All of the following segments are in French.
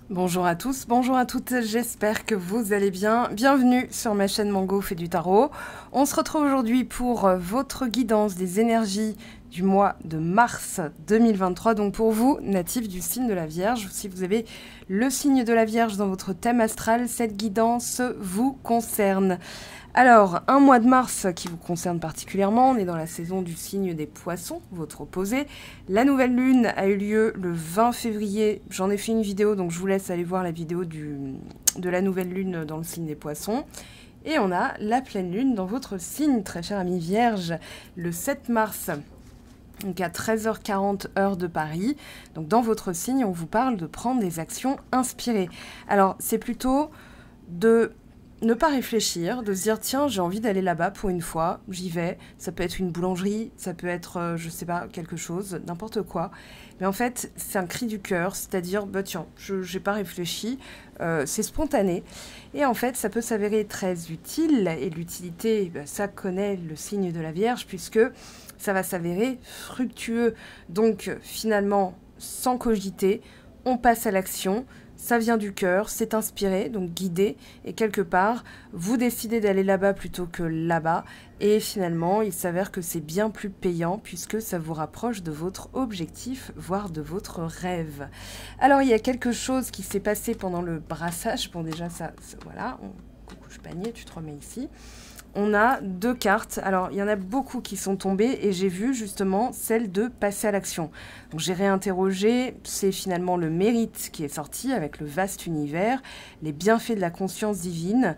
Bonjour à tous, bonjour à toutes, j'espère que vous allez bien. Bienvenue sur ma chaîne Mango fait du tarot. On se retrouve aujourd'hui pour votre guidance des énergies du mois de mars 2023. Donc pour vous, natifs du signe de la Vierge, si vous avez le signe de la Vierge dans votre thème astral, cette guidance vous concerne. Alors, un mois de mars qui vous concerne particulièrement, on est dans la saison du signe des poissons, votre opposé. La nouvelle lune a eu lieu le 20 février, j'en ai fait une vidéo, donc je vous laisse aller voir la vidéo de la nouvelle lune dans le signe des poissons. Et on a la pleine lune dans votre signe, très cher ami Vierge, le 7 mars. Donc à 13h40 heure de Paris. Donc dans votre signe, on vous parle de prendre des actions inspirées. Alors c'est plutôt de ne pas réfléchir, de se dire tiens j'ai envie d'aller là-bas pour une fois, j'y vais, ça peut être une boulangerie, ça peut être je sais pas quelque chose, n'importe quoi, mais en fait c'est un cri du cœur, c'est-à-dire bah tiens j'ai pas réfléchi, c'est spontané et en fait ça peut s'avérer très utile et l'utilité bah, ça connaît le signe de la Vierge puisque ça va s'avérer fructueux, donc finalement sans cogiter, on passe à l'action. Ça vient du cœur, c'est inspiré, donc guidé, et quelque part, vous décidez d'aller là-bas plutôt que là-bas, et finalement, il s'avère que c'est bien plus payant puisque ça vous rapproche de votre objectif, voire de votre rêve. Alors, il y a quelque chose qui s'est passé pendant le brassage. Bon, déjà, voilà, coucou panier, tu te remets ici. On a deux cartes. Alors, il y en a beaucoup qui sont tombées et j'ai vu justement celle de passer à l'action. Donc, j'ai réinterrogé. C'est finalement le mérite qui est sorti avec le vaste univers, les bienfaits de la conscience divine.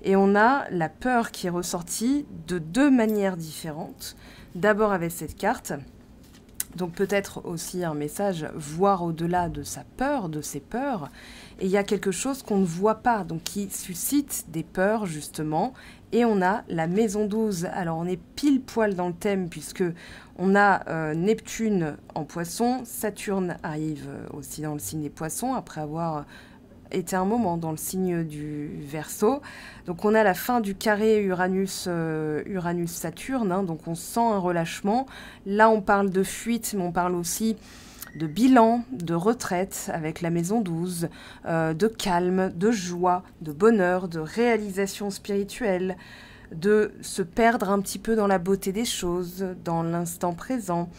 Et on a la peur qui est ressortie de deux manières différentes. D'abord avec cette carte. Donc peut-être aussi un message, voir au-delà de sa peur, de ses peurs. Et il y a quelque chose qu'on ne voit pas, donc qui suscite des peurs justement. Et on a la maison 12. Alors on est pile poil dans le thème puisque on a Neptune en poisson, Saturne arrive aussi dans le signe des poissons après avoir était un moment dans le signe du Verseau. Donc on a la fin du carré Uranus-Saturne, hein, donc on sent un relâchement. Là on parle de fuite, mais on parle aussi de bilan, de retraite avec la maison 12, de calme, de joie, de bonheur, de réalisation spirituelle, de se perdre un petit peu dans la beauté des choses, dans l'instant présent.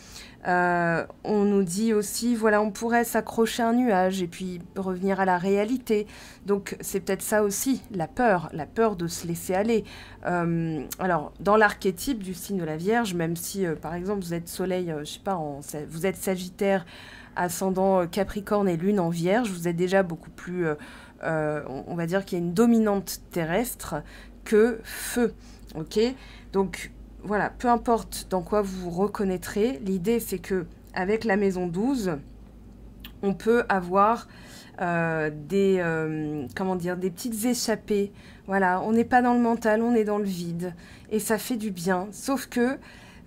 On nous dit aussi, voilà, on pourrait s'accrocher à un nuage et puis revenir à la réalité. Donc c'est peut-être ça aussi, la peur de se laisser aller. Alors, dans l'archétype du signe de la Vierge, même si, par exemple, vous êtes soleil, je sais pas, vous êtes Sagittaire, ascendant Capricorne et Lune en Vierge, vous êtes déjà beaucoup plus, on va dire qu'il y a une dominante terrestre que feu, ok? Donc, voilà, peu importe dans quoi vous vous reconnaîtrez, l'idée c'est que avec la maison 12, on peut avoir comment dire, des petites échappées. Voilà, on n'est pas dans le mental, on est dans le vide. Et ça fait du bien. Sauf que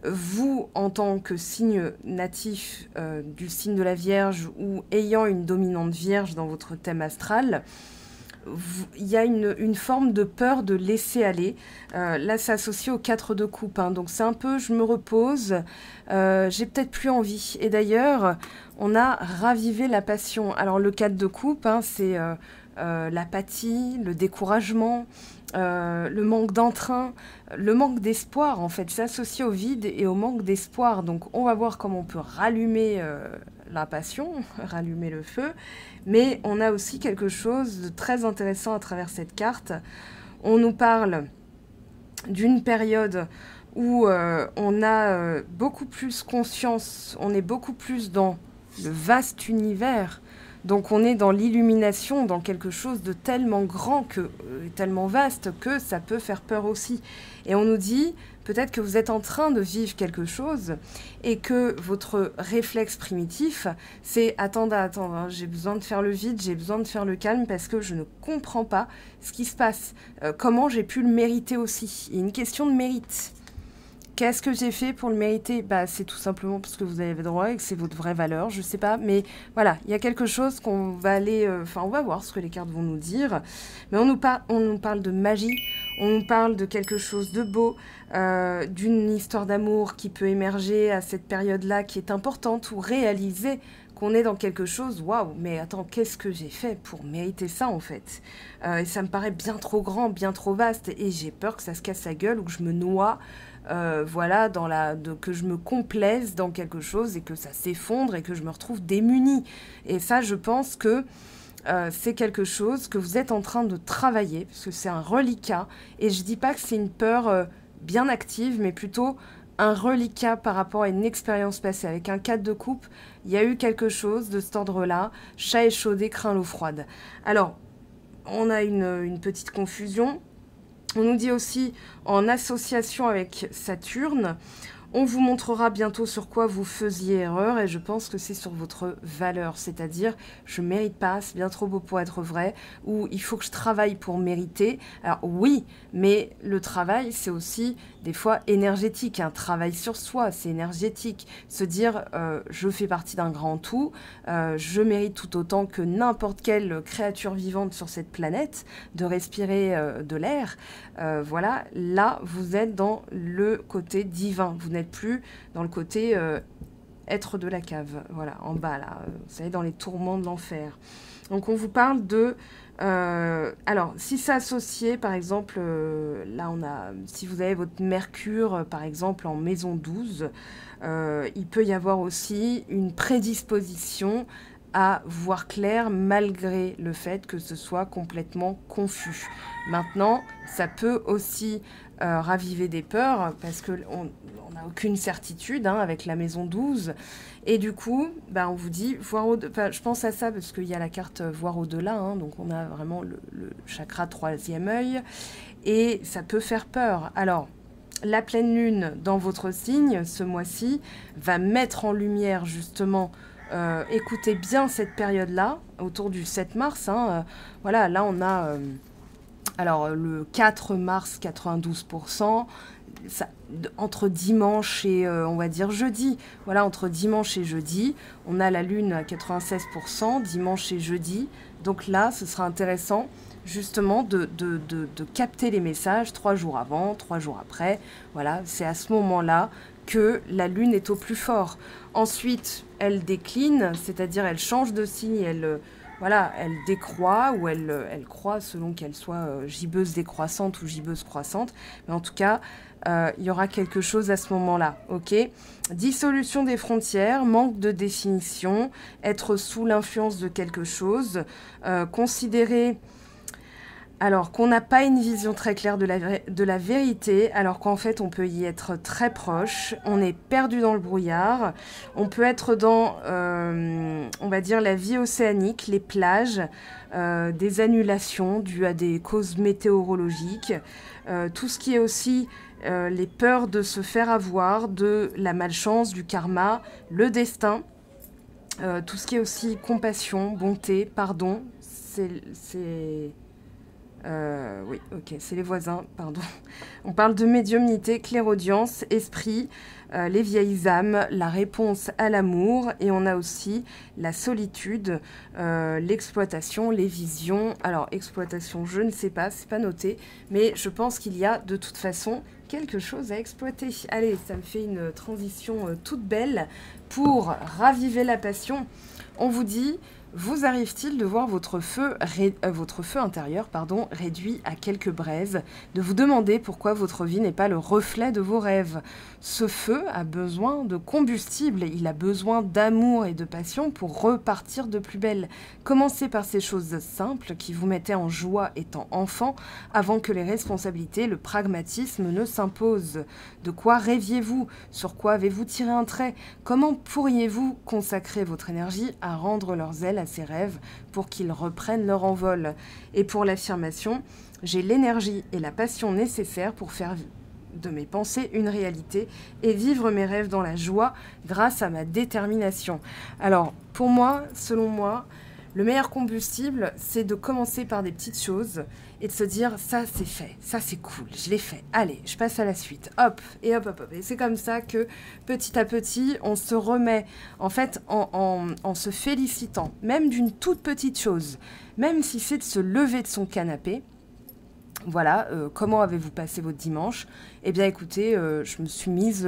vous, en tant que signe natif du signe de la Vierge ou ayant une dominante Vierge dans votre thème astral, il y a une forme de peur de laisser aller. Là, c'est associé au 4 de coupe. Hein, donc, c'est un peu, je me repose, j'ai peut-être plus envie. Et d'ailleurs, on a ravivé la passion. Alors, le 4 de coupe, hein, c'est l'apathie, le découragement, le manque d'entrain, le manque d'espoir, en fait. C'est associé au vide et au manque d'espoir. Donc, on va voir comment on peut rallumer la passion, rallumer le feu. Mais on a aussi quelque chose de très intéressant à travers cette carte. On nous parle d'une période où on a beaucoup plus conscience, on est beaucoup plus dans le vaste univers. Donc on est dans l'illumination, dans quelque chose de tellement grand, tellement vaste, que ça peut faire peur aussi. Et on nous dit, peut-être que vous êtes en train de vivre quelque chose et que votre réflexe primitif, c'est attendre, hein, j'ai besoin de faire le vide, j'ai besoin de faire le calme parce que je ne comprends pas ce qui se passe. Comment j'ai pu le mériter aussi? Il y a une question de mérite. Qu'est-ce que j'ai fait pour le mériter? Bah, c'est tout simplement parce que vous avez droit et que c'est votre vraie valeur, je sais pas. Mais voilà, il y a quelque chose qu'on va aller... on va voir ce que les cartes vont nous dire. Mais on nous parle de magie, on nous parle de quelque chose de beau, d'une histoire d'amour qui peut émerger à cette période-là qui est importante ou réaliser qu'on est dans quelque chose, waouh, mais attends, qu'est-ce que j'ai fait pour mériter ça en fait? Et ça me paraît bien trop grand, bien trop vaste, et j'ai peur que ça se casse la gueule ou que je me noie, voilà, que je me complaise dans quelque chose et que ça s'effondre et que je me retrouve démunie. Et ça, je pense que c'est quelque chose que vous êtes en train de travailler, parce que c'est un reliquat, et je dis pas que c'est une peur bien active, mais plutôt un reliquat par rapport à une expérience passée. Avec un 4 de coupe, il y a eu quelque chose de cet ordre-là. Chat échaudé craint l'eau froide. Alors, on a une petite confusion. On nous dit aussi, en association avec Saturne, on vous montrera bientôt sur quoi vous faisiez erreur, et je pense que c'est sur votre valeur, c'est-à-dire je mérite pas, c'est bien trop beau pour être vrai, ou il faut que je travaille pour mériter. Alors oui, mais le travail, c'est aussi des fois énergétique, un travail sur soi, c'est énergétique. Se dire je fais partie d'un grand tout, je mérite tout autant que n'importe quelle créature vivante sur cette planète de respirer de l'air. Voilà, là vous êtes dans le côté divin, vous n'êtes plus dans le côté être de la cave, voilà, en bas là, vous savez, dans les tourments de l'enfer. Donc on vous parle de... alors, si c'est associé, par exemple, là on a... Si vous avez votre Mercure, par exemple, en maison 12, il peut y avoir aussi une prédisposition à voir clair malgré le fait que ce soit complètement confus. Maintenant, ça peut aussi raviver des peurs parce qu'on n'a aucune certitude avec la maison 12. Et du coup, on vous dit, voir je pense à ça parce qu'il y a la carte voir au-delà, donc on a vraiment le chakra troisième œil, et ça peut faire peur. Alors, la pleine lune dans votre signe, ce mois-ci, va mettre en lumière justement... écoutez bien cette période-là, autour du 7 mars. Voilà, là on a alors le 4 mars 92%, ça, entre dimanche et on va dire jeudi. Voilà, entre dimanche et jeudi, on a la lune à 96%, dimanche et jeudi. Donc là, ce sera intéressant justement de capter les messages 3 jours avant, 3 jours après. Voilà, c'est à ce moment-là que la lune est au plus fort. Ensuite, elle décline, c'est-à-dire elle change de signe, elle décroît ou elle croît selon qu'elle soit gibbeuse décroissante ou gibbeuse croissante. Mais en tout cas, il y aura quelque chose à ce moment-là. Ok ? Dissolution des frontières, manque de définition, être sous l'influence de quelque chose, considérer... Alors qu'on n'a pas une vision très claire de la vérité, alors qu'en fait on peut y être très proche, on est perdu dans le brouillard, on peut être dans, on va dire, la vie océanique, les plages, des annulations dues à des causes météorologiques, tout ce qui est aussi les peurs de se faire avoir, de la malchance, du karma, le destin, tout ce qui est aussi compassion, bonté, pardon, oui, ok, c'est les voisins, pardon. On parle de médiumnité, clairaudience, esprit, les vieilles âmes, la réponse à l'amour, et on a aussi la solitude, l'exploitation, les visions. Alors, exploitation, je ne sais pas, c'est pas noté, mais je pense qu'il y a de toute façon quelque chose à exploiter. Allez, ça me fait une transition toute belle pour raviver la passion. On vous dit... Vous arrive-t-il de voir votre feu intérieur réduit à quelques braises, de vous demander pourquoi votre vie n'est pas le reflet de vos rêves? Ce feu a besoin de combustible, il a besoin d'amour et de passion pour repartir de plus belle. Commencez par ces choses simples qui vous mettaient en joie étant enfant, avant que les responsabilités, le pragmatisme ne s'imposent. De quoi rêviez-vous? Sur quoi avez-vous tiré un trait? Comment pourriez-vous consacrer votre énergie à rendre leurs ailes à ces rêves pour qu'ils reprennent leur envol? Et pour l'affirmation, j'ai l'énergie et la passion nécessaires pour faire de mes pensées une réalité et vivre mes rêves dans la joie grâce à ma détermination. Alors, pour moi, selon moi, le meilleur combustible, c'est de commencer par des petites choses et de se dire, ça c'est fait, ça c'est cool, je l'ai fait, allez, je passe à la suite, hop, et hop, hop, hop. Et c'est comme ça que petit à petit, on se remet, en fait, en se félicitant, même d'une toute petite chose, même si c'est de se lever de son canapé. Voilà, comment avez-vous passé votre dimanche? Eh bien écoutez, je me suis mise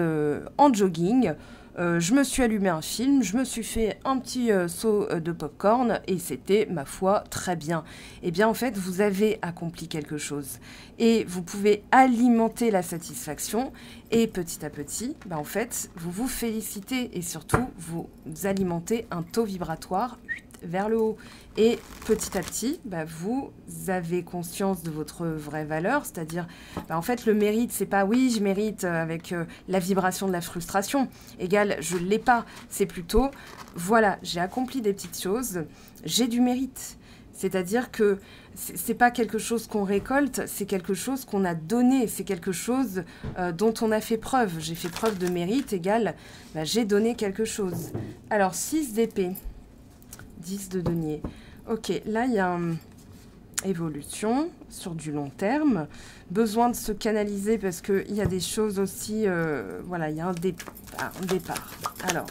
en jogging, je me suis allumé un film, je me suis fait un petit seau de popcorn et c'était, ma foi, très bien. Eh bien, en fait, vous avez accompli quelque chose. Et vous pouvez alimenter la satisfaction et petit à petit, en fait, vous vous félicitez et surtout, vous alimentez un taux vibratoire vers le haut. Et petit à petit, vous avez conscience de votre vraie valeur, c'est-à-dire, en fait, le mérite, c'est pas oui, je mérite avec la vibration de la frustration, égale je l'ai pas, c'est plutôt, voilà, j'ai accompli des petites choses, j'ai du mérite. C'est-à-dire que c'est pas quelque chose qu'on récolte, c'est quelque chose qu'on a donné, c'est quelque chose dont on a fait preuve. J'ai fait preuve de mérite, égale, j'ai donné quelque chose. Alors, 6 d'épée. 10 de denier. Ok, là, il y a évolution sur du long terme. Besoin de se canaliser parce qu'il y a des choses aussi... voilà, il y a un départ. Alors,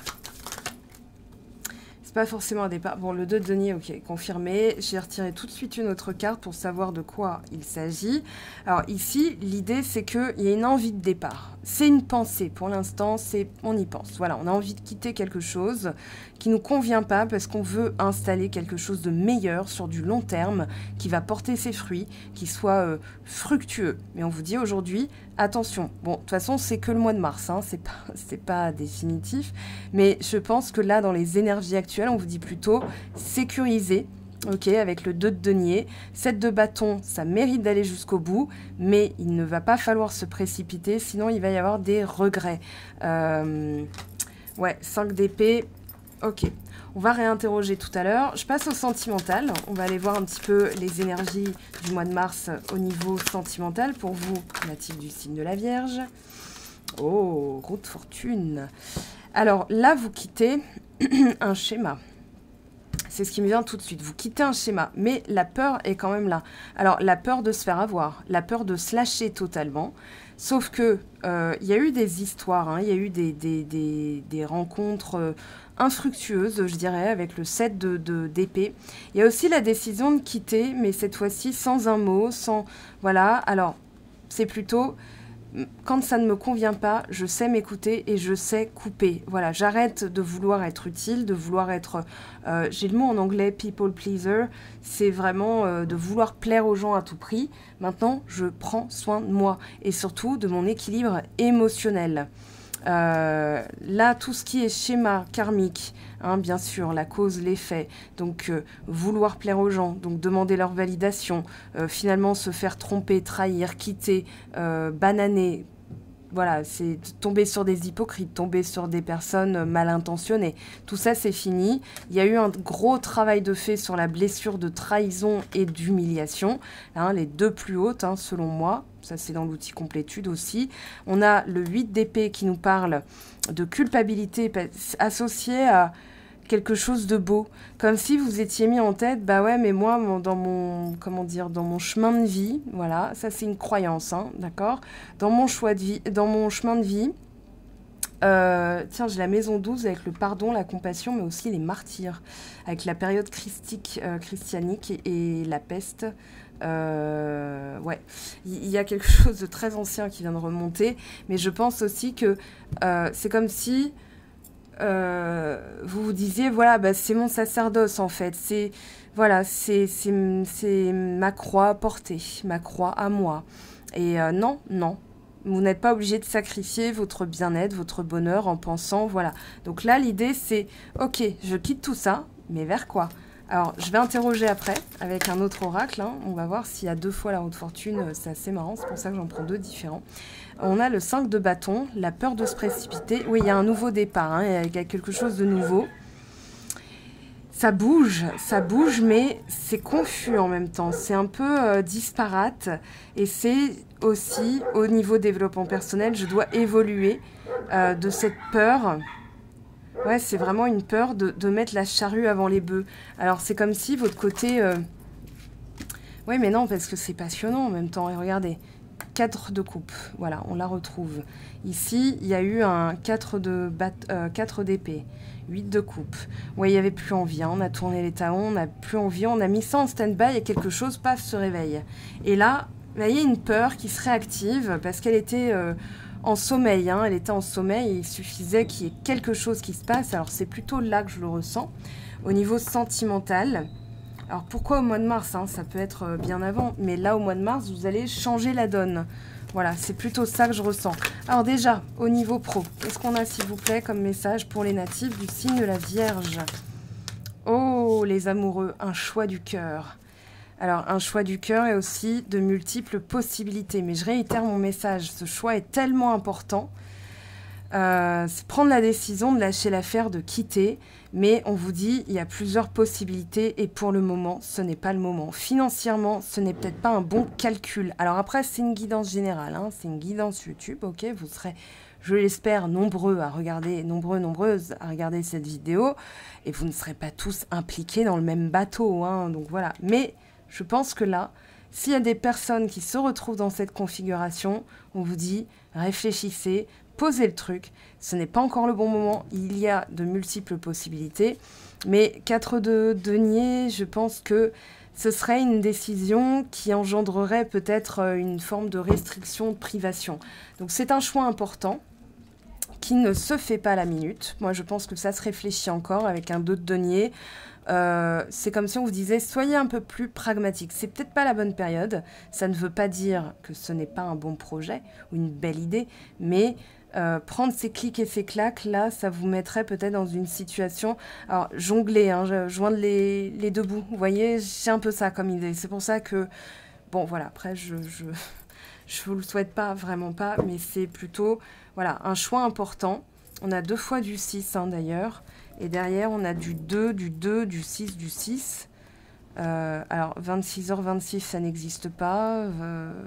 c'est pas forcément un départ. Bon, le 2 de denier, ok, confirmé. J'ai retiré tout de suite une autre carte pour savoir de quoi il s'agit. Alors ici, l'idée, c'est qu'il y a une envie de départ. C'est une pensée. Pour l'instant, on y pense. Voilà, on a envie de quitter quelque chose qui ne nous convient pas parce qu'on veut installer quelque chose de meilleur sur du long terme qui va porter ses fruits, qui soit fructueux. Mais on vous dit aujourd'hui, attention. Bon, de toute façon, c'est que le mois de mars, hein, c'est pas définitif. Mais je pense que là, dans les énergies actuelles, on vous dit plutôt sécuriser. Ok, avec le 2 de denier, 7 de bâton, ça mérite d'aller jusqu'au bout, mais il ne va pas falloir se précipiter, sinon il va y avoir des regrets. Ouais, 5 d'épée, ok. On va réinterroger tout à l'heure. Je passe au sentimental. On va aller voir un petit peu les énergies du mois de mars au niveau sentimental pour vous, natifs du signe de la Vierge. Oh, roue de fortune. Alors là, vous quittez un schéma. C'est ce qui me vient tout de suite. Vous quittez un schéma, mais la peur est quand même là. Alors, la peur de se faire avoir, la peur de se lâcher totalement. Sauf que il y a eu des histoires, hein, il y a eu des rencontres infructueuses, je dirais, avec le 7 d'épée. Il y a aussi la décision de quitter, mais cette fois-ci sans un mot, sans... Voilà, alors, c'est plutôt... Quand ça ne me convient pas, je sais m'écouter et je sais couper. Voilà, j'arrête de vouloir être utile, de vouloir être... j'ai le mot en anglais, people pleaser. C'est vraiment de vouloir plaire aux gens à tout prix. Maintenant, je prends soin de moi et surtout de mon équilibre émotionnel. Là, tout ce qui est schéma karmique, hein, bien sûr, la cause, l'effet, donc vouloir plaire aux gens, donc demander leur validation, finalement se faire tromper, trahir, quitter, bananer, voilà, c'est tomber sur des hypocrites, tomber sur des personnes mal intentionnées. Tout ça, c'est fini. Il y a eu un gros travail de fait sur la blessure de trahison et d'humiliation, hein, les deux plus hautes, hein, selon moi. Ça, c'est dans l'outil complétude aussi. On a le 8 d'épée qui nous parle de culpabilité associée à quelque chose de beau. Comme si vous étiez mis en tête, bah ouais, mais moi, dans mon chemin de vie, voilà, ça c'est une croyance, hein, d'accord ? Dans mon choix de vie, dans mon chemin de vie, tiens, j'ai la maison 12 avec le pardon, la compassion, mais aussi les martyrs, avec la période christianique et la peste. Ouais, il y a quelque chose de très ancien qui vient de remonter, mais je pense aussi que c'est comme si vous vous disiez, voilà, bah, c'est mon sacerdoce en fait, c'est voilà, c'est ma croix portée, ma croix à moi. Et non, vous n'êtes pas obligé de sacrifier votre bien-être, votre bonheur en pensant, voilà. Donc là, l'idée, c'est, ok, je quitte tout ça, mais vers quoi ? Alors, je vais interroger après, avec un autre oracle, hein. On va voir s'il y a 2 fois la roue de fortune, c'est assez marrant, c'est pour ça que j'en prends 2 différents. On a le 5 de bâton, la peur de se précipiter. Oui, il y a un nouveau départ, hein, il y a quelque chose de nouveau. Ça bouge, mais c'est confus en même temps. C'est un peu disparate. Et c'est aussi, au niveau développement personnel, je dois évoluer de cette peur. Ouais, c'est vraiment une peur de mettre la charrue avant les bœufs. Alors, c'est comme si votre côté... Oui, mais non, parce que c'est passionnant en même temps. Et regardez, 4 de coupe. Voilà, on la retrouve. Ici, il y a eu un 4 d'épée. 8 de coupe. Ouais, il n'y avait plus envie. Hein. On a tourné les talons, on n'a plus envie. On a mis ça en stand-by et quelque chose, paf, se réveille. Et là, il y a une peur qui se réactive parce qu'elle était en sommeil, hein, elle était en sommeil et il suffisait qu'il y ait quelque chose qui se passe. Alors c'est plutôt là que je le ressens, au niveau sentimental. Alors pourquoi au mois de mars, hein, ça peut être bien avant, mais là au mois de mars, vous allez changer la donne. Voilà, c'est plutôt ça que je ressens. Alors déjà, au niveau pro, qu'est-ce qu'on a s'il vous plaît comme message pour les natifs du signe de la Vierge? Oh, les amoureux, un choix du cœur. Alors, un choix du cœur et aussi de multiples possibilités. Mais je réitère mon message, ce choix est tellement important. C'est prendre la décision de lâcher l'affaire, de quitter. Mais on vous dit, il y a plusieurs possibilités et pour le moment, ce n'est pas le moment. Financièrement, ce n'est peut-être pas un bon calcul. Alors après, c'est une guidance générale, hein, c'est une guidance YouTube, ok? Vous serez, je l'espère, nombreuses à regarder cette vidéo et vous ne serez pas tous impliqués dans le même bateau, hein, donc voilà. Mais je pense que là, s'il y a des personnes qui se retrouvent dans cette configuration, on vous dit, réfléchissez, posez le truc, ce n'est pas encore le bon moment, il y a de multiples possibilités, mais 4 de denier, je pense que ce serait une décision qui engendrerait peut-être une forme de restriction, de privation. Donc c'est un choix important qui ne se fait pas à la minute. Moi je pense que ça se réfléchit encore avec un 2 de denier. C'est comme si on vous disait soyez un peu plus pragmatique. C'est peut-être pas la bonne période, ça ne veut pas dire que ce n'est pas un bon projet ou une belle idée, mais prendre ces clics et ces claques, là, ça vous mettrait peut-être dans une situation... Alors, jongler, hein, joindre les deux bouts, vous voyez, j'ai un peu ça comme idée. C'est pour ça que... Bon, voilà, après, je vous le souhaite pas, vraiment pas, mais c'est plutôt, voilà, un choix important. On a 2 fois du 6, hein, d'ailleurs, et derrière, on a du 2, du 6, du 6. Alors 26h26 ça n'existe pas,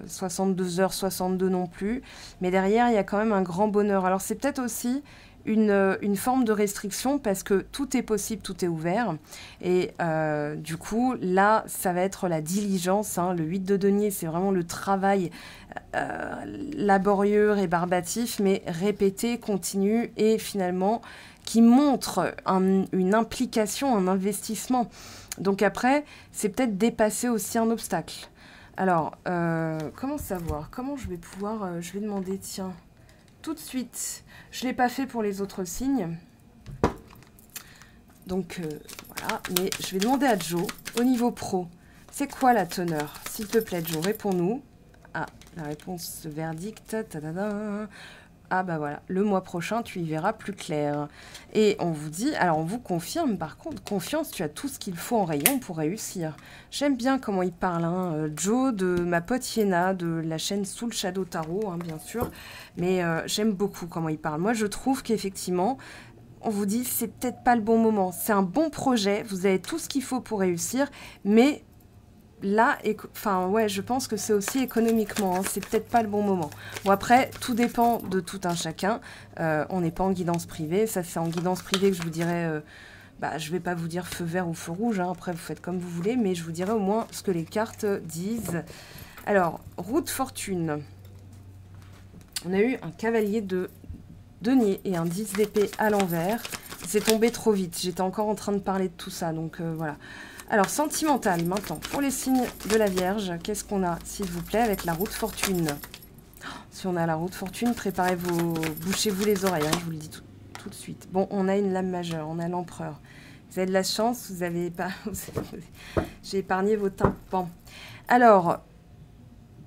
62h62 non plus, mais derrière il y a quand même un grand bonheur. Alors c'est peut-être aussi une forme de restriction parce que tout est possible, tout est ouvert et du coup là ça va être la diligence, hein. Le 8 de denier c'est vraiment le travail laborieux, rébarbatif mais répété, continu et finalement qui montre une implication, un investissement. Donc après, c'est peut-être dépasser aussi un obstacle. Alors, comment savoir? Comment je vais pouvoir... je vais demander, tiens, tout de suite. Je ne l'ai pas fait pour les autres signes. Donc, voilà. Mais je vais demander à Joe, au niveau pro, c'est quoi la teneur? S'il te plaît, Joe, réponds-nous. Ah, la réponse verdict. Tadadam. Ah bah voilà, le mois prochain, tu y verras plus clair. Et on vous dit, alors on vous confirme, par contre, confiance, tu as tout ce qu'il faut en rayon pour réussir. J'aime bien comment il parle, hein, Joe, de ma pote Yéna, de la chaîne Soul Shadow Tarot, hein, bien sûr. Mais j'aime beaucoup comment il parle. Moi, je trouve qu'effectivement, on vous dit, c'est peut-être pas le bon moment. C'est un bon projet, vous avez tout ce qu'il faut pour réussir, mais... Là, enfin ouais, je pense que c'est aussi économiquement, hein, c'est peut-être pas le bon moment. Bon après, tout dépend de tout un chacun. On n'est pas en guidance privée, ça c'est en guidance privée que je vous dirais. Je vais pas vous dire feu vert ou feu rouge. Hein, après vous faites comme vous voulez, mais je vous dirai au moins ce que les cartes disent. Alors roue de fortune. On a eu un cavalier de denier et un 10 d'épée à l'envers. C'est tombé trop vite. J'étais encore en train de parler de tout ça, donc voilà. Alors, sentimental, maintenant, pour les signes de la Vierge, qu'est-ce qu'on a, s'il vous plaît, avec la roue de fortune? Si on a la roue de fortune, préparez-vous, bouchez-vous les oreilles, hein, je vous le dis tout de suite. Bon, on a une lame majeure, on a l'empereur. Vous avez de la chance, vous avez pas... J'ai épargné vos tympans. Alors,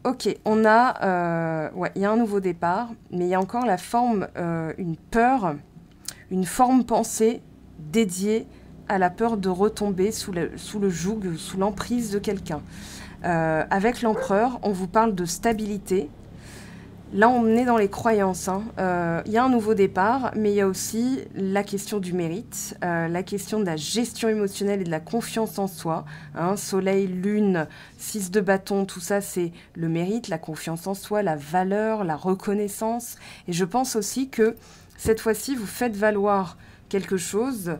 ok, on a... ouais, il y a un nouveau départ, mais il y a encore la forme, une peur, une forme pensée dédiée à la peur de retomber sous le joug, sous l'emprise de quelqu'un. Avec l'empereur, on vous parle de stabilité. Là, on est dans les croyances. Hein. Y a un nouveau départ, mais il y a aussi la question du mérite, la question de la gestion émotionnelle et de la confiance en soi. Hein. Soleil, lune, 6 de bâton, tout ça, c'est le mérite, la confiance en soi, la valeur, la reconnaissance. Et je pense aussi que cette fois-ci, vous faites valoir quelque chose...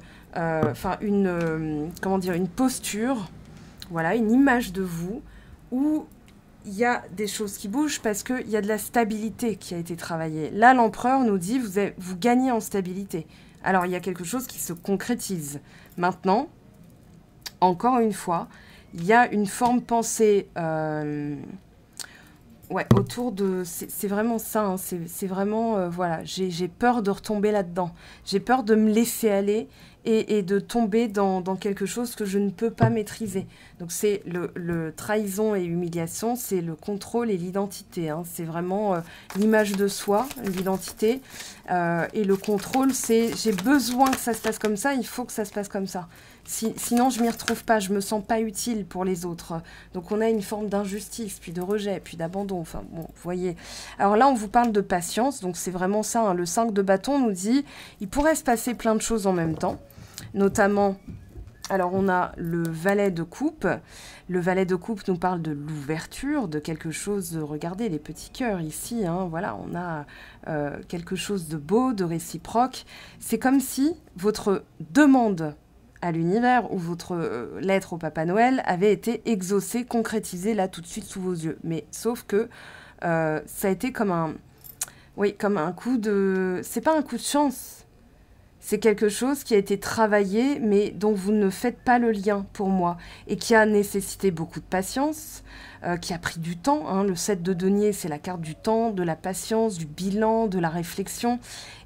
une posture, voilà, une image de vous où il y a des choses qui bougent parce qu'il y a de la stabilité qui a été travaillée. Là, l'empereur nous dit, vous gagnez en stabilité. Alors, il y a quelque chose qui se concrétise. Maintenant, encore une fois, il y a une forme pensée Ouais, autour de... C'est vraiment ça, hein, c'est vraiment... voilà, j'ai peur de retomber là-dedans. J'ai peur de me laisser aller et de tomber dans quelque chose que je ne peux pas maîtriser. Donc c'est le trahison et humiliation, c'est le contrôle et l'identité. Hein. C'est vraiment l'image de soi, l'identité. Et le contrôle, c'est j'ai besoin que ça se passe comme ça, il faut que ça se passe comme ça. Sinon, je m'y retrouve pas, je me sens pas utile pour les autres. Donc, on a une forme d'injustice, puis de rejet, puis d'abandon. Enfin, bon, vous voyez. Alors là, on vous parle de patience, donc c'est vraiment ça. Hein. Le 5 de bâton nous dit, il pourrait se passer plein de choses en même temps. Notamment, alors on a le valet de coupe. Le valet de coupe nous parle de l'ouverture, de quelque chose, regardez les petits cœurs ici, hein, voilà, on a quelque chose de beau, de réciproque. C'est comme si votre demande à l'univers ou votre lettre au Papa Noël avait été exaucée, concrétisée là tout de suite sous vos yeux. Mais sauf que ça a été comme un... Oui, comme un coup de... C'est pas un coup de chance. C'est quelque chose qui a été travaillé, mais dont vous ne faites pas le lien pour moi. Et qui a nécessité beaucoup de patience, qui a pris du temps. Hein. Le 7 de denier, c'est la carte du temps, de la patience, du bilan, de la réflexion.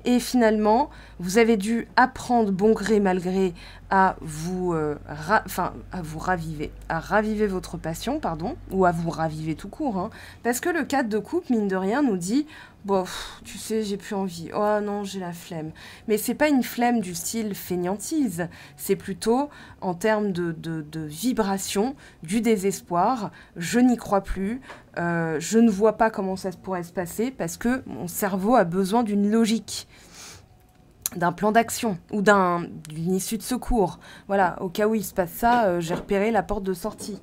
Et finalement, vous avez dû apprendre bon gré mal gré à vous, à vous raviver, à raviver votre passion, pardon, ou à vous raviver tout court. Hein. Parce que le 4 de coupe, mine de rien, nous dit... Bon, tu sais, j'ai plus envie. Oh non, j'ai la flemme. Mais c'est pas une flemme du style fainéantise. C'est plutôt en termes de vibration, du désespoir. Je n'y crois plus. Je ne vois pas comment ça pourrait se passer parce que mon cerveau a besoin d'une logique, d'un plan d'action ou d'une issue de secours. Voilà, au cas où il se passe ça, j'ai repéré la porte de sortie.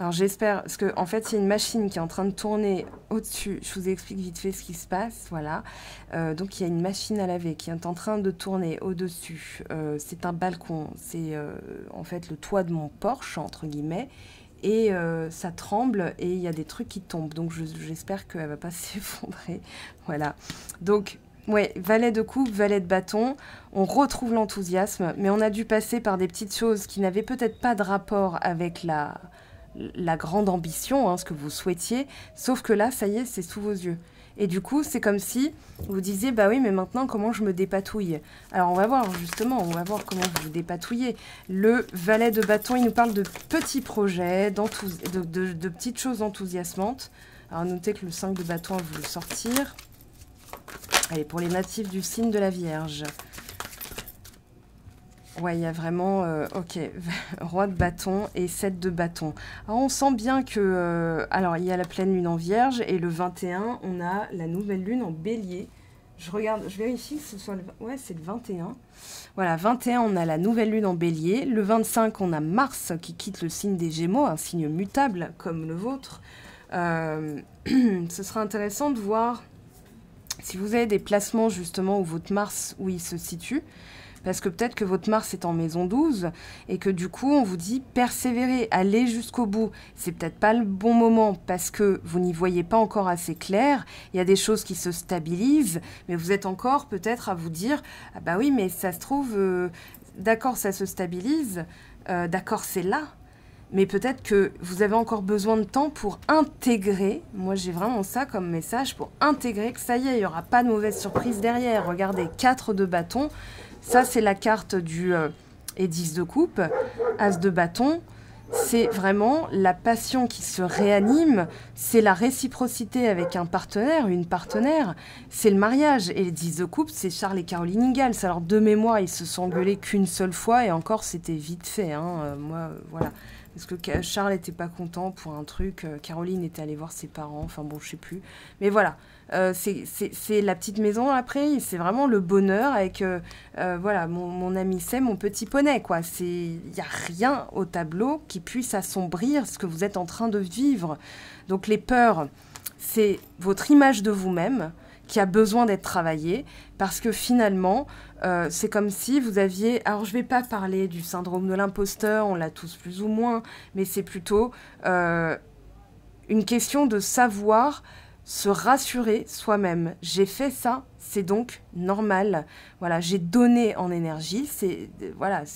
Alors j'espère, parce qu'en fait, il y a une machine qui est en train de tourner au-dessus. Je vous explique vite fait ce qui se passe, voilà. Donc il y a une machine à laver qui est en train de tourner au-dessus. C'est un balcon, c'est en fait le toit de mon Porsche, entre guillemets. Et ça tremble et il y a des trucs qui tombent. Donc j'espère qu'elle ne va pas s'effondrer. Voilà. Donc... Ouais, valet de coupe, valet de bâton, on retrouve l'enthousiasme, mais on a dû passer par des petites choses qui n'avaient peut-être pas de rapport avec la grande ambition, hein, ce que vous souhaitiez, sauf que là, ça y est, c'est sous vos yeux. Et du coup, c'est comme si vous disiez, bah oui, mais maintenant, comment je me dépatouille? Alors, on va voir, justement, on va voir comment vous vous dépatouillez. Le valet de bâton, il nous parle de petits projets, de petites choses enthousiasmantes. Alors, notez que le 5 de bâton a voulu sortir. Allez, pour les natifs du signe de la Vierge. Ouais, il y a vraiment... ok, roi de bâton et 7 de bâton. Alors, on sent bien que... alors, il y a la pleine lune en Vierge et le 21, on a la nouvelle lune en Bélier. Je regarde, je vérifie que ce soit le... Ouais, c'est le 21. Voilà, 21, on a la nouvelle lune en Bélier. Le 25, on a Mars qui quitte le signe des Gémeaux, un signe mutable comme le vôtre. Ce sera intéressant de voir... Si vous avez des placements justement où votre Mars, où il se situe, parce que peut-être que votre Mars est en maison 12 et que du coup on vous dit persévérer, allez jusqu'au bout. C'est peut-être pas le bon moment parce que vous n'y voyez pas encore assez clair. Il y a des choses qui se stabilisent, mais vous êtes encore peut-être à vous dire ah bah oui mais ça se trouve d'accord ça se stabilise, d'accord c'est là. Mais peut-être que vous avez encore besoin de temps pour intégrer, moi j'ai vraiment ça comme message, pour intégrer que ça y est, il n'y aura pas de mauvaise surprise derrière. Regardez, 4 de bâton, ça c'est la carte du et 10 de coupe, As de bâton, c'est vraiment la passion qui se réanime, c'est la réciprocité avec un partenaire, une partenaire, c'est le mariage. Et les 10 de coupe, c'est Charles et Caroline Ingalls. Alors de mémoire, ils se sont engueulés qu'une seule fois et encore c'était vite fait, hein. Moi, voilà. Parce que Charles n'était pas content pour un truc, Caroline était allée voir ses parents, enfin bon, je sais plus. Mais voilà, c'est la petite maison après, c'est vraiment le bonheur avec, voilà, mon ami c'est mon petit poney, quoi. Il n'y a rien au tableau qui puisse assombrir ce que vous êtes en train de vivre. Donc les peurs, c'est votre image de vous-même qui a besoin d'être travaillée, parce que finalement, c'est comme si vous aviez... Alors, je ne vais pas parler du syndrome de l'imposteur, on l'a tous plus ou moins, mais c'est plutôt une question de savoir se rassurer soi-même. J'ai fait ça, c'est donc normal. Voilà, j'ai donné en énergie, c'est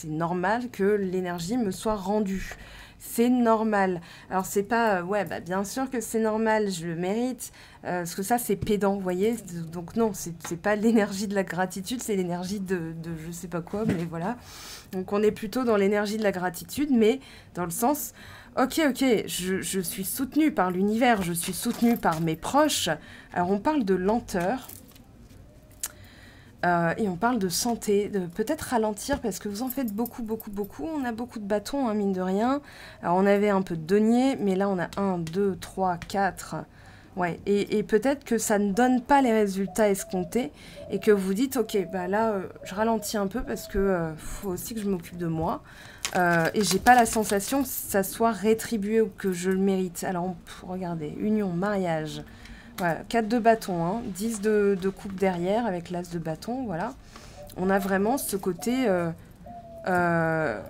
normal que l'énergie me soit rendue. C'est normal. Alors, c'est pas... ouais, bah, bien sûr que c'est normal, je le mérite. Parce que ça, c'est pédant, vous voyez. Donc, non, c'est pas l'énergie de la gratitude, c'est l'énergie de je sais pas quoi, mais voilà. Donc, on est plutôt dans l'énergie de la gratitude, mais dans le sens... Ok, je suis soutenue par l'univers, je suis soutenue par mes proches. Alors, on parle de lenteur. Et on parle de santé, de peut-être ralentir parce que vous en faites beaucoup. On a beaucoup de bâtons, hein, mine de rien. Alors, on avait un peu de denier, mais là, on a 1, 2, 3, 4. Ouais, et peut-être que ça ne donne pas les résultats escomptés et que vous dites, ok, bah là, je ralentis un peu parce que faut aussi que je m'occupe de moi. Et j'ai pas la sensation que ça soit rétribué ou que je le mérite. Alors, regardez, union, mariage... Voilà, 4 de bâton, hein, 10 de coupe derrière avec l'as de bâton, voilà. On a vraiment ce côté d'un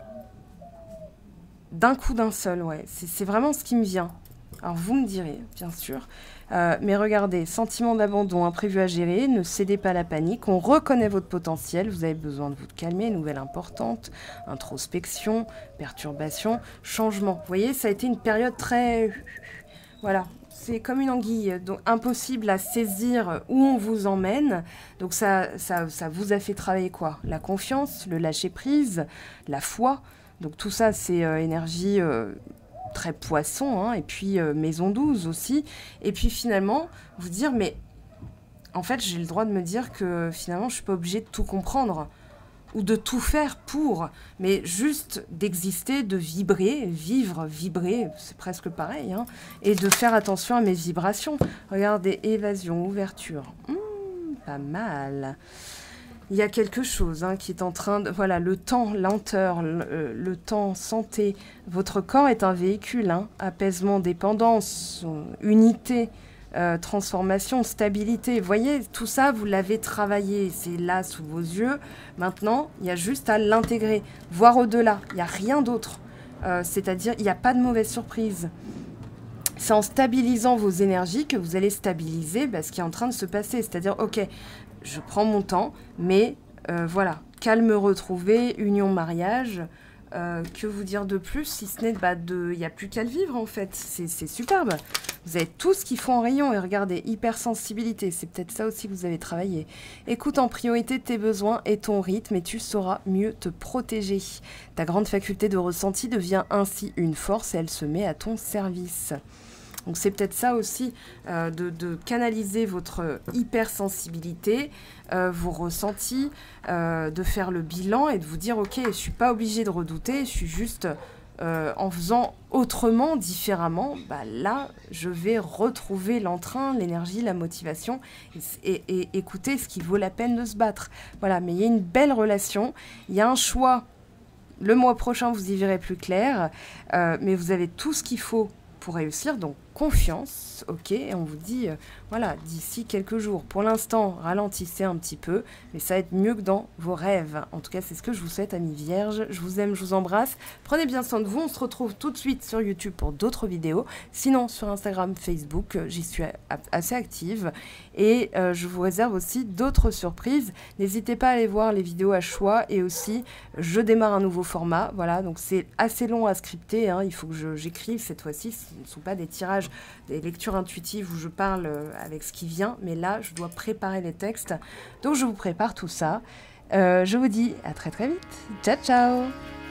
coup d'un seul, ouais. C'est vraiment ce qui me vient. Alors vous me direz, bien sûr. Mais regardez, sentiment d'abandon imprévu à gérer, ne cédez pas à la panique, on reconnaît votre potentiel, vous avez besoin de vous calmer, nouvelle importante, introspection, perturbation, changement. Vous voyez, ça a été une période très... Voilà. C'est comme une anguille, donc impossible à saisir où on vous emmène. Donc ça vous a fait travailler quoi? La confiance, le lâcher-prise, la foi. Donc tout ça, c'est énergie très poisson, hein, et puis maison 12 aussi. Et puis finalement, vous dire, mais en fait, j'ai le droit de me dire que finalement, je ne suis pas obligée de tout comprendre ou de tout faire pour, mais juste d'exister, de vibrer, vibrer, c'est presque pareil, hein, et de faire attention à mes vibrations. Regardez, évasion, ouverture, pas mal. Il y a quelque chose, hein, qui est en train de... Voilà, le temps, lenteur, le temps, santé. Votre corps est un véhicule, hein, apaisement, dépendance, unité, transformation, stabilité. Vous voyez, tout ça, vous l'avez travaillé. C'est là, sous vos yeux. Maintenant, il y a juste à l'intégrer, voir au-delà. Il n'y a rien d'autre. C'est-à-dire, il n'y a pas de mauvaise surprise. C'est en stabilisant vos énergies que vous allez stabiliser ce qui est en train de se passer. C'est-à-dire, ok, je prends mon temps, mais voilà, calme retrouvé, union, mariage. Que vous dire de plus, si ce n'est il n'y a plus qu'à le vivre en fait. C'est superbe. Vous avez tout ce qu'il faut en rayon et regardez, hypersensibilité, c'est peut-être ça aussi que vous avez travaillé. Écoute en priorité tes besoins et ton rythme et tu sauras mieux te protéger. Ta grande faculté de ressenti devient ainsi une force et elle se met à ton service. Donc c'est peut-être ça aussi, de canaliser votre hypersensibilité, vos ressentis, de faire le bilan et de vous dire, ok, je ne suis pas obligée de redouter, je suis juste, en faisant autrement, différemment, là, je vais retrouver l'entrain, l'énergie, la motivation et écouter ce qui vaut la peine de se battre. Voilà, mais il y a une belle relation, il y a un choix. Le mois prochain, vous y verrez plus clair, mais vous avez tout ce qu'il faut pour réussir, donc confiance, ok, et on vous dit, voilà, d'ici quelques jours. Pour l'instant, ralentissez un petit peu, mais ça va être mieux que dans vos rêves. En tout cas, c'est ce que je vous souhaite, amis vierges. Je vous aime, je vous embrasse. Prenez bien soin de vous. On se retrouve tout de suite sur YouTube pour d'autres vidéos. Sinon, sur Instagram, Facebook, j'y suis assez active. Et je vous réserve aussi d'autres surprises. N'hésitez pas à aller voir les vidéos à choix. Et aussi, je démarre un nouveau format. Voilà, donc c'est assez long à scripter, hein. Il faut que j'écrive cette fois-ci. Ce ne sont pas des tirages, des lectures intuitives où je parle avec ce qui vient. Mais là, je dois préparer les textes. Donc, je vous prépare tout ça. Je vous dis à très très vite. Ciao, ciao!